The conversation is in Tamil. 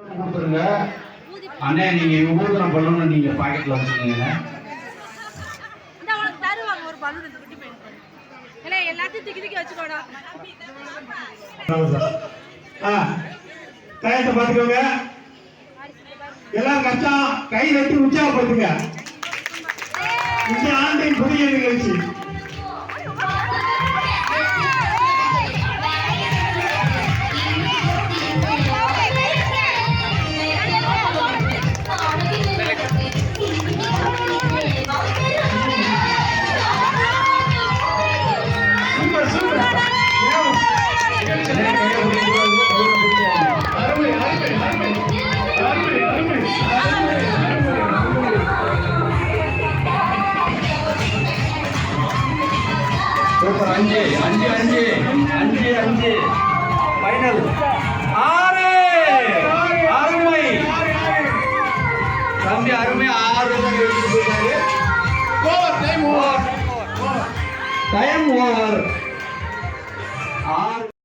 கொடுத்துருங்க அண்ணே. நீங்க ஊர்தனம் பண்ணணும்னு நீங்க பாக்கெட்ல வச்சுக்கோங்க. டயத்தை பார்த்துக்கோங்க. எல்லாம் கஷ்டம் கை தட்டி உற்சாகப்படுத்துங்க. இந்த ஆண்டின் புதிய நிகழ்ச்சி அஞ்சு அஞ்சு அஞ்சு அஞ்சு அஞ்சு ஃபைனல் 6. அருமை தம்பி, அருமை. 6 டைம் ஓவர். 6